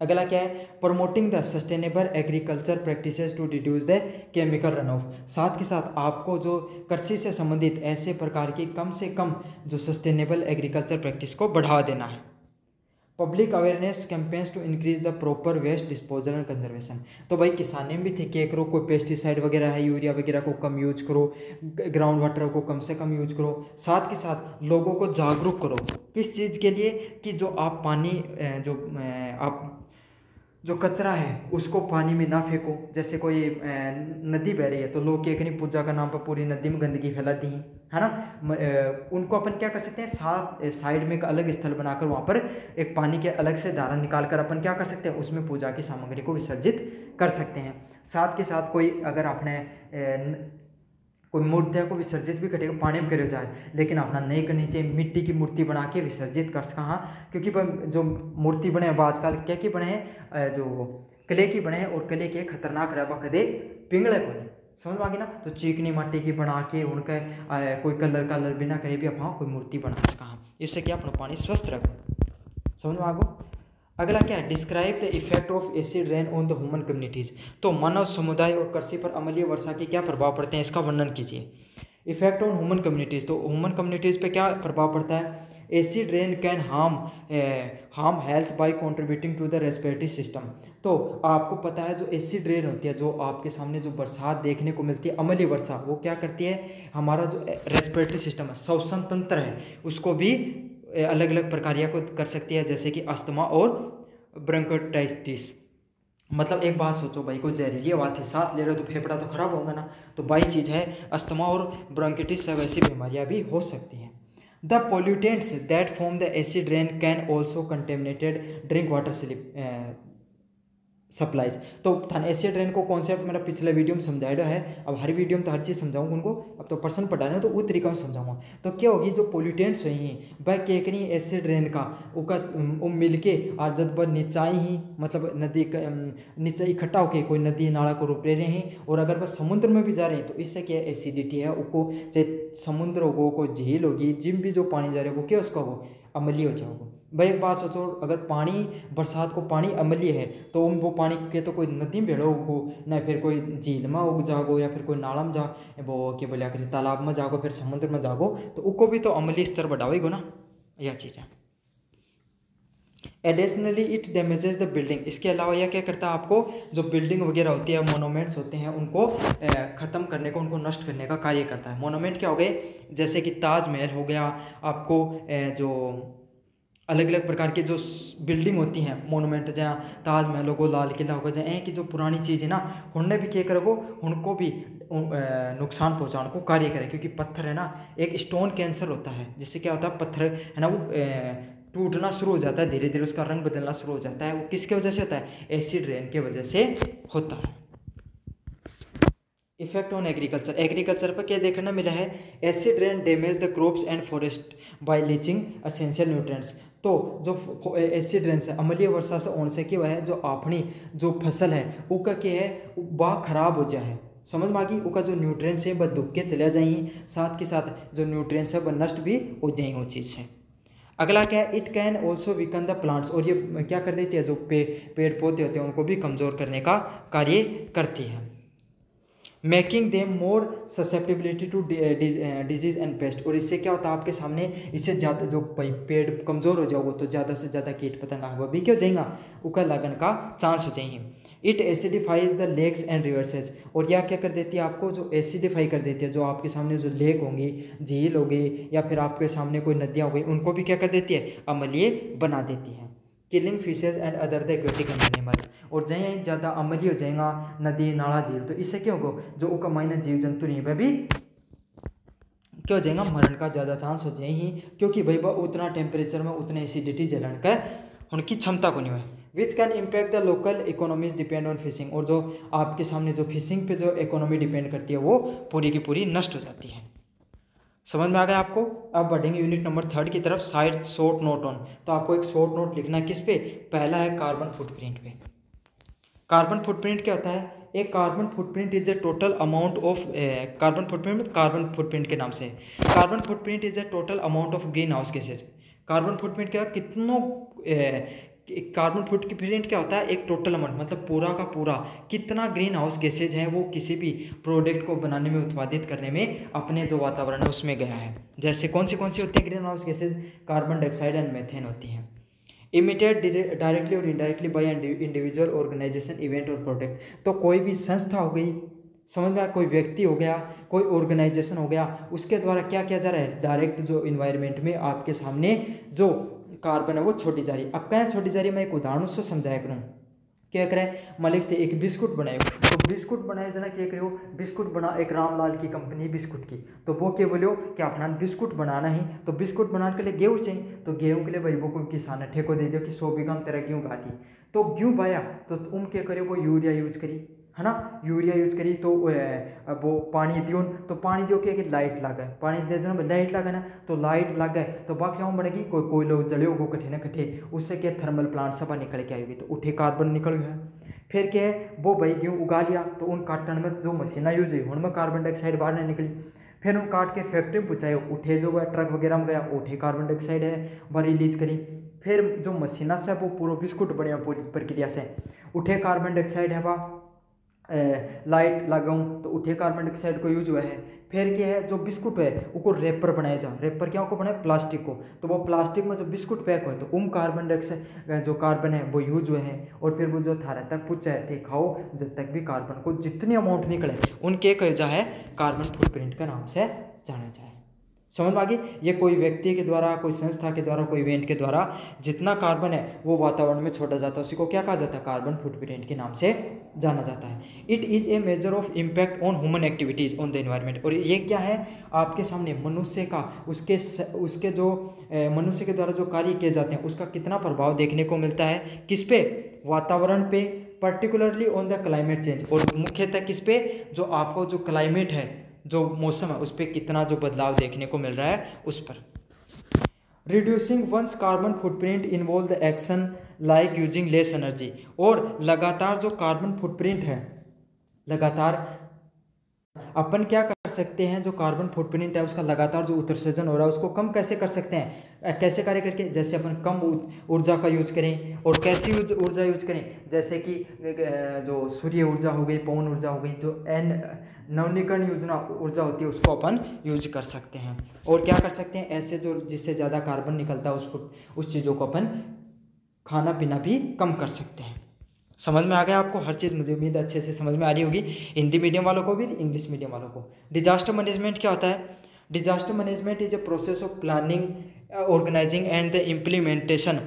अगला क्या है, promoting the sustainable agriculture practices to reduce the chemical run off. साथ के साथ आपको जो कृषि से संबंधित ऐसे प्रकार की कम से कम जो सस्टेनेबल एग्रीकल्चर प्रैक्टिस को बढ़ावा देना है। Public awareness campaigns to increase the proper waste disposal and conservation. तो भाई किसानी भी थे क्या करो, कोई पेस्टिसाइड वगैरह है, यूरिया वगैरह को कम यूज करो, ग्राउंड वाटर को कम से कम यूज करो। साथ के साथ लोगों को जागरूक करो किस चीज़ के लिए, कि जो आप पानी आप जो कचरा है उसको पानी में ना फेंको। जैसे कोई नदी बह रही है तो लोग क्या करें, पूजा का नाम पर पूरी नदी में गंदगी फैलाती हैं, है ना। उनको अपन क्या कर सकते हैं, साइड में एक अलग स्थल बनाकर वहाँ पर एक पानी के अलग से धारा निकाल कर अपन क्या कर सकते हैं, उसमें पूजा की सामग्री को विसर्जित कर सकते हैं। साथ के साथ कोई अगर आपने कोई मूर्तियों को विसर्जित भी करेगा, पानी में करे जाए, लेकिन अपना नए के नीचे मिट्टी की मूर्ति बना के विसर्जित कर कहाँ, क्योंकि जो मूर्ति बने हैं आजकल क्या की बने हैं, जो कले की बने हैं, और कले के खतरनाक रहा कदे पिंगले को नहीं समझ में आ गई ना। तो चिकनी मिट्टी की बना के उनका कोई कलर बिना करे भी अपना कोई मूर्ति बना कहाँ, इससे क्या अपना पानी स्वस्थ रखो, समझ में आ गो। अगला क्या है, describe the effect of acid rain on the human communities. तो मानव समुदाय और कृषि पर अम्लीय वर्षा के क्या प्रभाव पड़ते हैं, इसका वर्णन कीजिए। इफेक्ट ऑन ह्यूमन कम्युनिटीज़, तो ह्यूमन कम्युनिटीज़ पे क्या प्रभाव पड़ता है। Acid rain can harm health by contributing to the respiratory system. तो आपको पता है जो एसिड रेन होती है, जो आपके सामने जो बरसात देखने को मिलती है, अम्लीय वर्षा, वो क्या करती है, हमारा जो रेस्पिरेटरी सिस्टम है, श्वसन तंत्र है, उसको भी अलग अलग प्रक्रिया को कर सकती है, जैसे कि अस्थमा और ब्रोंकाइटिस। मतलब एक बात सोचो भाई, कोई जहरीली हवा थी, सांस ले रहे हो तो फेफड़ा तो खराब होगा ना। तो बाई चीज़ है अस्थमा और ब्रोंकाइटिस से वैसी बीमारियां भी हो सकती हैं। The pollutants that form the acid rain can also contaminated drink water supplies. तो थान एसिड रेन को कॉन्सेप्ट मेरा पिछले वीडियो में समझाया है, अब हर वीडियो में तो हर चीज़ समझाऊंगा उनको, अब तो पर्सन पढ़ाने तो उस तरीका में समझाऊंगा। तो क्या होगी, जो पोल्यूटेंट्स हुई हैं वह क्या करी एसिड रेन का वो मिल के और जब वह नीचाई ही मतलब नदी नीचे इकट्ठा होकर कोई नदी नाला को रोक ले रहे हैं, और अगर वह समुद्र में भी जा रहे हैं तो इससे क्या एसिडिटी है, उसको चाहे समुद्र होगो, कोई झील होगी, जिम भी जो पानी जा रहा है वो क्या उसका हो अम्लीय हो जाओगे। भाई एक बात सोचो, अगर पानी बरसात को पानी अम्लीय है तो वो पानी के तो कोई नदी में भेड़ो उगो ना, फिर कोई झील में उग जागो या फिर कोई नाला में जा वो क्या बोलिया करी तालाब में जागो फिर समुद्र में जागो तो उको भी तो अम्लीय स्तर बढ़ावेगो ना, यह चीज़ है। Additionally it damages the building, इसके अलावा यह क्या करता है आपको जो बिल्डिंग वगैरह होती है मोनूमेंट्स होते हैं उनको ख़त्म करने का उनको नष्ट करने का कार्य करता है। मोनूमेंट क्या हो गए, जैसे कि ताजमहल हो गया आपको, जो अलग अलग प्रकार की जो बिल्डिंग होती हैं मोनूमेंट, जहाँ ताजमहल हो गो लाल किला होगा, जहाँ की जो पुरानी चीज़ है ना उनने भी क्या करोगो उनको भी नुकसान पहुँचाने को कार्य करे, क्योंकि पत्थर है ना एक स्टोन कैंसर होता है, जिससे क्या होता है पत्थर है ना वो टूटना शुरू हो जाता है, धीरे धीरे उसका रंग बदलना शुरू हो जाता है। वो किसके वजह से होता है, एसिड रेन के वजह से होता है। इफेक्ट ऑन एग्रीकल्चर, एग्रीकल्चर पर क्या देखने मिला है, acid rain damage the crops and forest by leaching essential nutrients. तो जो एसिड रेन से अम्लीय वर्षा से होने से क्या हुआ है, जो अपनी जो फसल है उसका क्या है वह खराब हो जाए है, समझ में आ गई, उसका जो न्यूट्रिएंट्स है वह दुख के चले जाएंगे, साथ के साथ जो न्यूट्रिएंट्स है वह नष्ट भी हो जाएंगे वो चीज़ है। अगला क्या है, it can also weaken the plants, और ये क्या कर देती है जो पेड़ पौधे होते हैं उनको भी कमज़ोर करने का कार्य करती है। Making them more susceptibility to disease and pest, और इससे क्या होता है आपके सामने, इससे ज़्यादा जो पेड़ कमज़ोर हो जाओगे तो ज़्यादा से ज़्यादा कीट पतंगा हुआ भी क्या हो जाएगा उका लगन का चांस हो जाएंगे। It एसिडिफाइज the lakes and reverses, और यह क्या कर देती है आपको जो एसिडिफाई कर देती है, जो आपके सामने जो लेक होंगी झील होगी या फिर आपके सामने कोई नदियाँ हो गई उनको भी क्या कर देती है अम्लीय बना देती है। Killing fishes and other the aquatic animals, और जहाँ ज़्यादा अम्लीय हो जाएगा नदी नाला झील तो इससे क्या होगा जो उका माइनर जीव जंतु नहीं वह भी क्या हो जाएगा मरण का ज़्यादा चांस हो जाए ही, क्योंकि भाई वह उतना टेम्परेचर में उतने एसिडिटी जलन का उनकी क्षमता को नहीं है। Which can impact the local economies depend on fishing, और जो आपके सामने जो फिशिंग पे जो इकोनॉमी डिपेंड करती है वो पूरी की पूरी नष्ट हो जाती है। समझ में आ गया आपको। अब बढ़ेंगे यूनिट नंबर 3 की तरफ, साइड शॉर्ट नोट ऑन। तो आपको एक शॉर्ट नोट लिखना है किस पे, पहला है कार्बन फुटप्रिंट पे। कार्बन फुटप्रिंट क्या होता है, एक carbon footprint is a total amount of carbon footprint, carbon footprint के नाम से carbon footprint is a total amount of green house gases. Carbon footprint क्या कितनों कार्बन फुटप्रिंट क्या होता है एक टोटल अमाउंट, मतलब पूरा का पूरा कितना ग्रीन हाउस गैसेज हैं वो किसी भी प्रोडक्ट को बनाने में उत्पादित करने में अपने जो वातावरण है उसमें गया है। जैसे कौन सी होती है greenhouse gases, carbon dioxide and methane होती हैं। इमिटेड डायरेक्टली और indirectly by individual organisation event और प्रोडक्ट, तो कोई भी संस्था हो गई, समझ में आया, कोई व्यक्ति हो गया, कोई ऑर्गेनाइजेशन हो गया, उसके द्वारा क्या किया जा रहा है डायरेक्ट जो इन्वायरमेंट में आपके सामने जो कार्बन है वो छोड़ी जा रही है। अब क्या छोड़ी जा रही है, मैं एक उदाहरण से समझाया करूँ। क्या करें, मालिक थे एक बिस्कुट बनाए, तो बिस्कुट बनाए जना क्या करो, बिस्कुट बना एक रामलाल की कंपनी बिस्कुट की, तो वो क्या बोलो कि अपना बिस्कुट बनाना ही, तो बिस्कुट बनाने के लिए गेहूँ चाहिए, तो गेहूँ के लिए भाई वो कोई किसान है ठेको दे दियो कि 100 बीघा में तेरा गेहूँ बा दी, तो गेहूँ बाया तो तुम क्या करो वो यूरिया यूज करी है ना, यूरिया यूज करी तो वो पानी दियो, तो पानी दियो क्या कि लाइट लगे, पानी दे देना लाइट लगे ना, तो लाइट लगे तो बाकी क्यों बढ़ेगी, कोई कोयलो जले वो कठे ना कठे, उससे क्या थर्मल प्लांट सब निकल के आएगी, तो उठे कार्बन निकल गया। फिर क्या है वो भाई गेहूँ उगा लिया, तो उन काटने में जो मशीना यूज हुई उनमें कार्बन डाइऑक्साइड बाहर नहीं निकली, फिर उन काट के फैक्ट्री में पहुँचाए, उठे जो है ट्रक वगैरह में गया उठे कार्बन डाइऑक्साइड है वह रिलीज करी, फिर जो मशीना से वो पूरा बिस्कुट बने पूरी प्रक्रिया से उठे कार्बन डाइऑक्साइड है वह लाइट लगाऊँ तो उठे कार्बन डाइऑक्साइड को यूज हुआ है। फिर क्या है जो बिस्कुट है उसको रेपर बनाया जा, रेपर क्या को बनाए प्लास्टिक को, तो वो प्लास्टिक में जो बिस्कुट पैक हुए तो कार्बन डाइऑक्साइड जो कार्बन है वो यूज हुए हैं, और फिर वो जो थारा तक पूछाए थे खाओ जब तक भी कार्बन को जितनी अमाउंट निकले उनके कहा जाए कार्बन फुटप्रिंट के नाम से जाना जाए। समझ में आ गई, ये कोई व्यक्ति के द्वारा, कोई संस्था के द्वारा, कोई इवेंट के द्वारा जितना कार्बन है वो वातावरण में छोड़ा जाता है उसी को क्या कहा जाता है कार्बन फुटप्रिंट के नाम से जाना जाता है। It is a measure of impact on human activities on the environment, और ये क्या है आपके सामने मनुष्य का उसके जो मनुष्य के द्वारा जो कार्य किए जाते हैं उसका कितना प्रभाव देखने को मिलता है, किस पे, वातावरण पे, particularly on the climate change, और मुख्यतः किस पे, जो आपको जो क्लाइमेट है जो मौसम है उस पर कितना जो बदलाव देखने को मिल रहा है उस पर। Reducing one's carbon footprint involve the action like using less energy, और लगातार जो कार्बन फुटप्रिंट है लगातार अपन क्या कर सकते हैं, जो कार्बन फुटप्रिंट है उसका लगातार जो उत्सर्जन हो रहा है उसको कम कैसे कर सकते हैं, कैसे कार्य करके, जैसे अपन कम ऊर्जा का यूज करें। और कैसी ऊर्जा यूज करें, जैसे कि जो सूर्य ऊर्जा हो गई, पवन ऊर्जा हो गई, जो नवीनीकरण योजना ऊर्जा होती है उसको अपन यूज कर सकते हैं। और क्या कर सकते हैं, ऐसे जो जिससे ज़्यादा कार्बन निकलता है उस चीज़ों को अपन खाना पीना भी कम कर सकते हैं। समझ में आ गया आपको हर चीज़, मुझे उम्मीद अच्छे से समझ में आ रही होगी, हिंदी मीडियम वालों को भी, इंग्लिश मीडियम वालों को। डिजास्टर मैनेजमेंट क्या होता है? Disaster management is a process of planning, organising and the implementation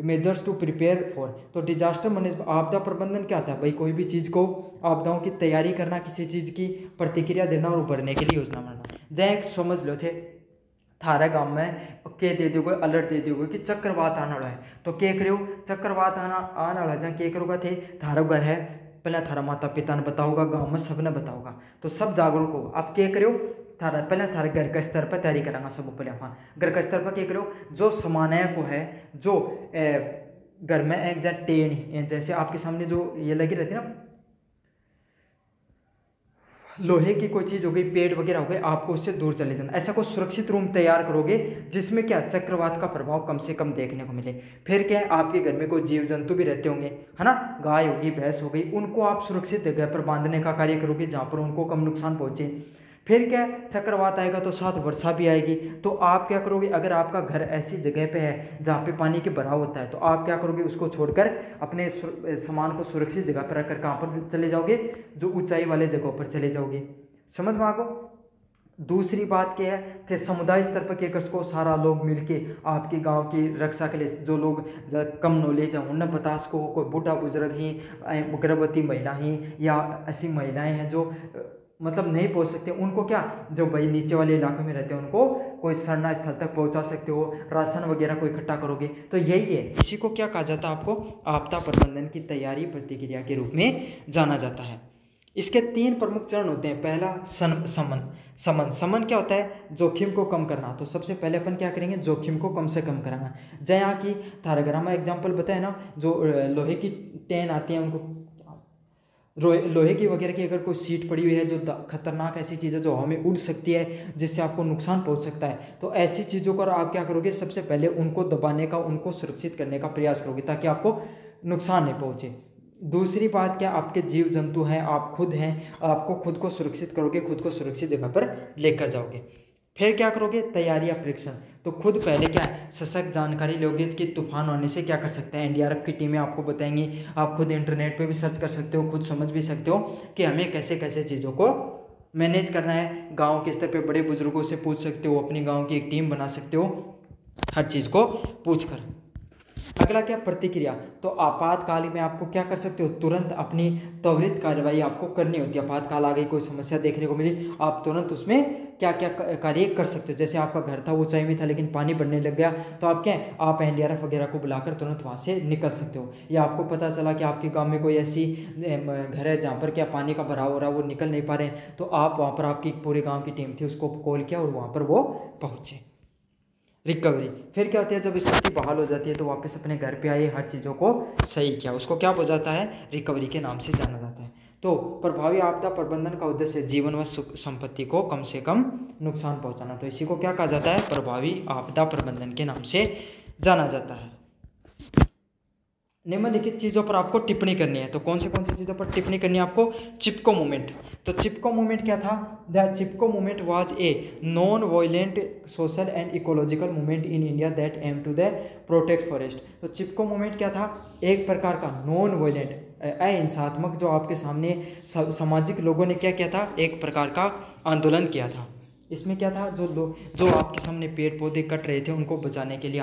measures to prepare for. तो डिजास्टर मैनेजमेंट, आपदा प्रबंधन क्या होता है भाई? कोई भी चीज़ को, आपदाओं की तैयारी करना, किसी चीज़ की प्रतिक्रिया देना और उभरने के लिए योजना बनाना। जैसे समझ लो थे थारे गांव में के दे दोगे, अलर्ट दे दोगे कि चक्रवात आने वाला है, तो क्या करो, चक्रवात आने वाला जहाँ क्या करोगा थे, थारा घर है, पहले थारा माता पिता ने बताओगा, गांव में सबने बताओगा, तो सब जागरूक हो। आप क्या करो, थारा पहले थारे घर का स्तर पर तैयारी करांगा सब पहले। हाँ, घर का स्तर पर क्या करो, जो सामान्य को है, जो घर में एक जैसे टेन, जैसे आपके सामने जो ये लगी रहती है ना, लोहे की कोई चीज़ हो गई, पेड़ वगैरह हो गए, आपको उससे दूर चले जाना। ऐसा कोई सुरक्षित रूम तैयार करोगे जिसमें क्या चक्रवात का प्रभाव कम से कम देखने को मिले। फिर क्या है, आपके घर में कोई जीव जंतु भी रहते होंगे, है ना, गाय होगी, भैंस हो गई, उनको आप सुरक्षित जगह पर बांधने का कार्य करोगे जहाँ पर उनको कम नुकसान पहुँचे। फिर क्या है, चक्रवात आएगा तो साथ वर्षा भी आएगी, तो आप क्या करोगे, अगर आपका घर ऐसी जगह पे है जहाँ पे पानी के भराव होता है, तो आप क्या करोगे, उसको छोड़कर अपने सामान को सुरक्षित जगह पर रखकर कहाँ पर चले जाओगे, जो ऊंचाई वाले जगहों पर चले जाओगे। समझ में आगो। दूसरी बात क्या है कि समुदाय स्तर पर क्या कर सको, सारा लोग मिलके आपके गांव की रक्षा के लिए, जो लोग कम नॉलेज है उन्हें बता सको, कोई बूढ़ा बुजुर्ग ही, गर्भवती महिला ही, या ऐसी महिलाएं हैं जो मतलब नहीं पहुंच सकते, उनको क्या, जो भाई नीचे वाले इलाकों में रहते हैं, उनको कोई शरणा स्थल तक पहुंचा सकते हो, राशन वगैरह को इकट्ठा करोगे। तो यही है, इसी को क्या कहा जाता है, आपको आपदा प्रबंधन की तैयारी प्रतिक्रिया के रूप में जाना जाता है। इसके 3 प्रमुख चरण होते हैं। पहला समन क्या होता है, जोखिम को कम करना। तो सबसे पहले अपन क्या करेंगे, जोखिम को कम से कम कराना। जय यहाँ की थाराग्रामा एग्जाम्पल बताए ना, जो लोहे की टेन आती है, उनको लोहे की वगैरह की अगर कोई सीट पड़ी हुई है जो खतरनाक ऐसी चीज़ है जो हवा में उड़ सकती है, जिससे आपको नुकसान पहुंच सकता है, तो ऐसी चीज़ों को आप क्या करोगे, सबसे पहले उनको दबाने का, उनको सुरक्षित करने का प्रयास करोगे ताकि आपको नुकसान नहीं पहुंचे। दूसरी बात क्या, आपके जीव जंतु हैं, आप खुद हैं, आपको खुद को सुरक्षित करोगे, खुद को सुरक्षित जगह पर लेकर जाओगे। फिर क्या करोगे, तैयारी या परीक्षण। तो खुद पहले क्या है, सशक्त जानकारी लोगे कि तूफान आने से क्या कर सकते हैं। एनडीआरएफ की टीमें आपको बताएंगी, आप खुद इंटरनेट पे भी सर्च कर सकते हो, खुद समझ भी सकते हो कि हमें कैसे कैसे चीज़ों को मैनेज करना है। गाँव के स्तर पर बड़े बुजुर्गों से पूछ सकते हो, अपनी गाँव की एक टीम बना सकते हो, हर चीज़ को पूछ कर। अगला क्या, प्रतिक्रिया। तो आपातकाल में आपको क्या कर सकते हो, तुरंत अपनी त्वरित कार्रवाई आपको करनी होती है। आपातकाल आ गई, कोई समस्या देखने को मिली, आप तुरंत उसमें क्या क्या कार्य कर सकते हो। जैसे आपका घर था ऊंचाई में था लेकिन पानी बढ़ने लग गया, तो आप क्या है, आप एनडीआरएफ वगैरह को बुलाकर तुरंत वहाँ से निकल सकते हो। या आपको पता चला कि आपके गाँव में कोई ऐसी घर है जहाँ पर क्या पानी का भराव हो रहा है, वो निकल नहीं पा रहे हैं, तो आप वहाँ पर, आपकी पूरे गाँव की टीम थी, उसको कॉल किया और वहाँ पर वो पहुँचे। रिकवरी, फिर क्या होती है, जब स्थिति बहाल हो जाती है तो वापस अपने घर पे आए, हर चीज़ों को सही किया, उसको क्या हो जाता है, रिकवरी के नाम से जाना जाता है। तो प्रभावी आपदा प्रबंधन का उद्देश्य जीवन व संपत्ति को कम से कम नुकसान पहुंचाना। तो इसी को क्या कहा जाता है, प्रभावी आपदा प्रबंधन के नाम से जाना जाता है। निम्नलिखित चीज़ों पर आपको टिप्पणी करनी है। तो कौन सी चीज़ों पर टिप्पणी करनी है आपको, चिपको मूवमेंट। तो चिपको मूवमेंट क्या था, the Chipko movement was a non violent social and ecological movement in India that aim to the protect forest. तो चिपको मूवमेंट क्या था, एक प्रकार का नॉन वायलेंट, अहिंसात्मक, जो आपके सामने सामाजिक लोगों ने क्या किया था, एक प्रकार का आंदोलन किया था। इसमें क्या था, जो आपके सामने पेड़ पौधे कट रहे थे उनको बचाने के लिए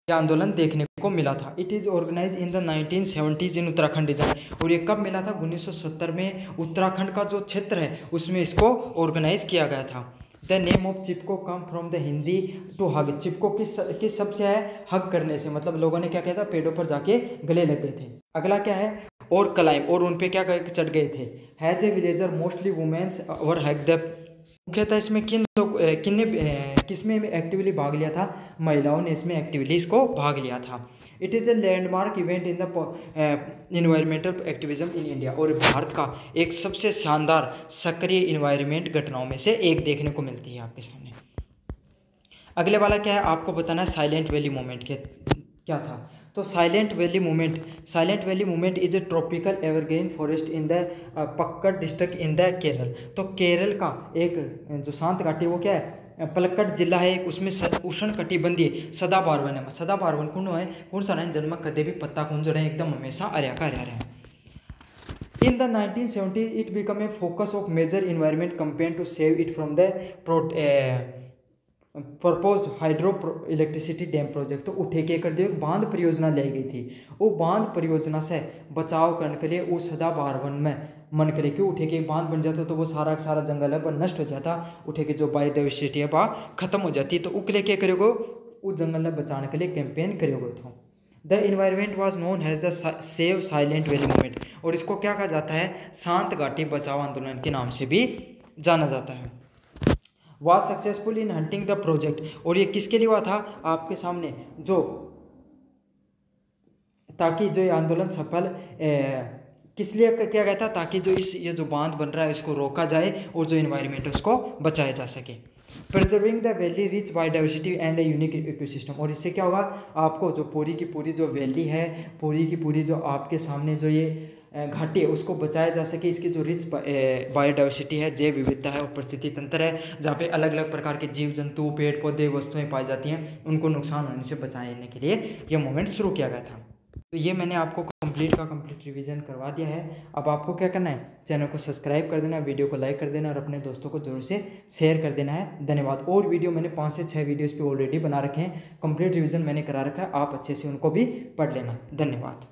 आंदोलन देखने को मिला था। It is organise in the 1970s in Uttarakhand region. और ये कब मिला था, 1970 में उत्तराखंड का जो क्षेत्र है उसमें इसको ऑर्गेनाइज किया गया था। The name of Chipko come from the Hindi to hug. Chipko किस शब्द से है, हग करने से, मतलब लोगों ने क्या किया था, पेड़ों पर जाके गले लग गए थे। अगला क्या है, और क्लाइम, और उन पे क्या चढ़ गए थे। Has a villager mostly womens और हैग द। मुख्यतः इसमें किसमें एक्टिवली भाग लिया था, महिलाओं ने इसमें एक्टिवली इसको भाग लिया था। It is a landmark event in the environmental activism in India. और भारत का एक सबसे शानदार सक्रिय इन्वायरमेंट घटनाओं में से एक देखने को मिलती है आपके सामने। अगले वाला क्या है, आपको बताना है साइलेंट वैली मूवमेंट क्या था। तो Silent Valley movement is a tropical evergreen forest in the Palakkad district in the Kerala. तो केरल का एक जो शांत घाटी वो क्या है, पलक्कड़ जिला है एक, उसमें उष्ण कटिबंधीय सदाबहार वन है। सदाबहार वन कौन सा है, जन्म कदे भी पत्ता कौन जो है एकदम हमेशा अर्या का अर्या है। In the 1970s, it became a focus of major environment campaign to save it from the propose hydro electricity dam project. तो उठेके कर दियो एक बांध परियोजना लाई गई थी। वो बांध परियोजना से बचाव करने के लिए वो सदाबहार वन में मन करे क्यों उठे के बांध बन जाता तो वो सारा सारा जंगल है वह नष्ट हो जाता, उठे के जो बायोडाइवर्सिटी है वह खत्म हो जाती। तो उकले क्या करोगे, उस जंगल में बचाने के लिए कैंपेन करोगे। तो the environment was known has the save silent Valley movement, और इसको क्या कहा जाता है, शांत घाटी बचाओ आंदोलन के नाम से भी जाना जाता है। Was successful in hunting the project, और ये किसके लिए हुआ था, आपके सामने जो ताकि जो ये आंदोलन सफल किस लिए किया गया था, ताकि जो ये जो बांध बन रहा है इसको रोका जाए और जो इन्वायरमेंट है उसको बचाया जा सके। Preserving the valley rich biodiversity and a unique ecosystem, और इससे क्या होगा, आपको जो पूरी की पूरी जो वैली है, पूरी की पूरी जो आपके सामने जो ये घाटी है उसको बचाया जा सके। इसकी जो रिच बायोडाइवर्सिटी है, जैव विविधता है और परिस्थिति तंत्र है, जहाँ पे अलग अलग प्रकार के जीव जंतु पेड़ पौधे वस्तुएं पाई जाती हैं, उनको नुकसान होने से बचाने के लिए यह मूवमेंट शुरू किया गया था। तो ये मैंने आपको कंप्लीट रिवीजन करवा दिया है। अब आपको क्या करना है, चैनल को सब्सक्राइब कर देना, वीडियो को लाइक कर देना और अपने दोस्तों को जरूर से शेयर कर देना है। धन्यवाद। और वीडियो मैंने 5 से 6 वीडियोस पे ऑलरेडी बना रखे हैं, कंप्लीट रिवीजन मैंने करा रखा है, आप अच्छे से उनको भी पढ़ लेना। धन्यवाद।